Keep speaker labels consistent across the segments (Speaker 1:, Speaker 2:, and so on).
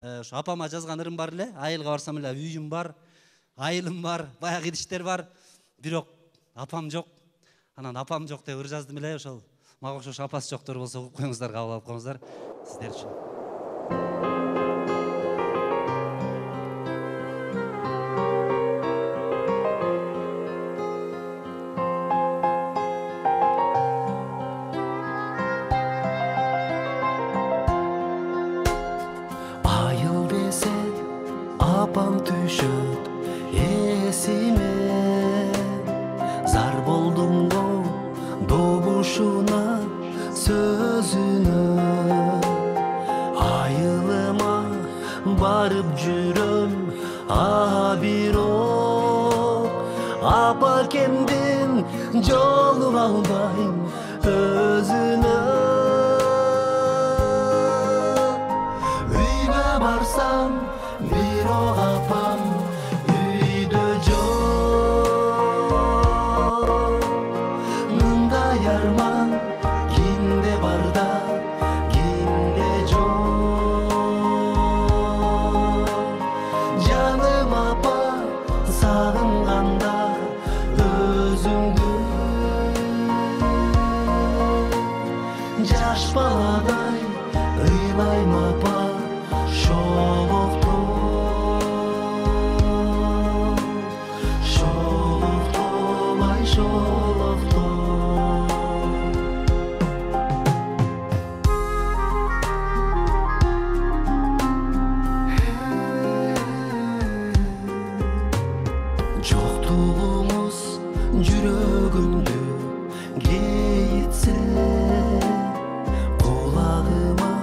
Speaker 1: Ошо апама жазган ырым бар эле, айылга барсам эле үйүм бар, айылым бар, баягы иштер бар. Бирок апам жок. Анан апам жок деп ыр жаздым эле, ошол мага окшош апасы жоктор болсо угуп коюңуздар, кабыл алып коюңуздар сиздер үчүн.
Speaker 2: Айыл десең, апам түшөт эсиме. Зар болдум го добушуна, сөзүнө. Айылыма барып жүрөм, бирок апа кемдин жолуп албайм өзүнө. Барсам, бирок апам үйдө жок. Мындай арман кимде бар да, кимде жок. Жаным апа, сагынганда өзүңдү. Жаш баладай ыйлайм апа, şoloktom, ay şoloktom. Joktuğumuz жүрөгүмдү кейитсе, kulağıma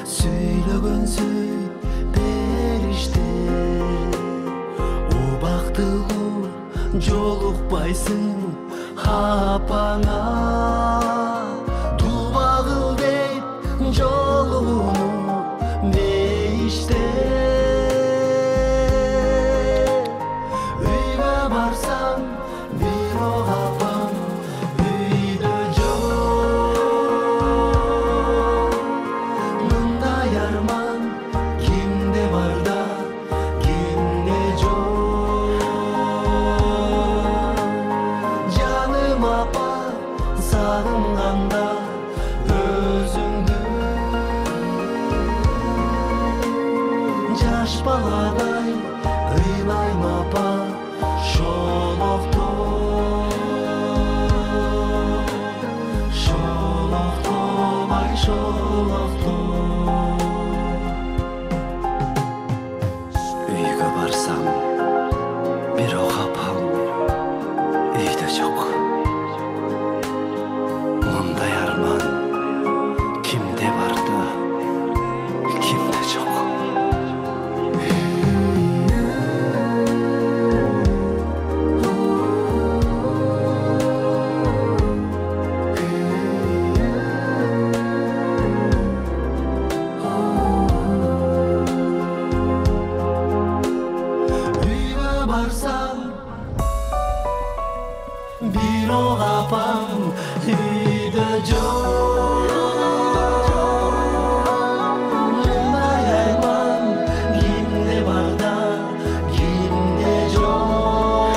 Speaker 2: söylөгөн сөз бериште. Убактылуу жолукпайсың апаңа, дубагыл дейт жолугуну дейиште. Үйгө барсам, бирок апам үйдө жок. Мындай арман кимде бар да, кимде жок. Жаным апа, сагынганда өзүңдү. Жаш баладай ыйлайм апа, şoloktom, şoloktom, ay şoloktom. Үйгө барсам, бирок апам үйдө жок. Мындай арман кимде бар да, кимде жок. Barsam, birok apam uyda jok. Mындай арман кимде бар да, кимде жок.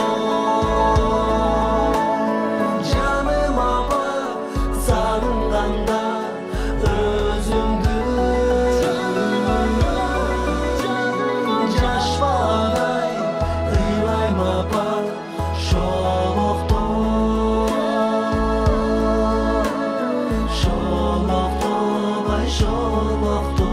Speaker 2: Жаным апа, сагынганда өзүңдү. Жаш баладай ыйлайм апа, şoloktom, şoloktom, ay şoloktom.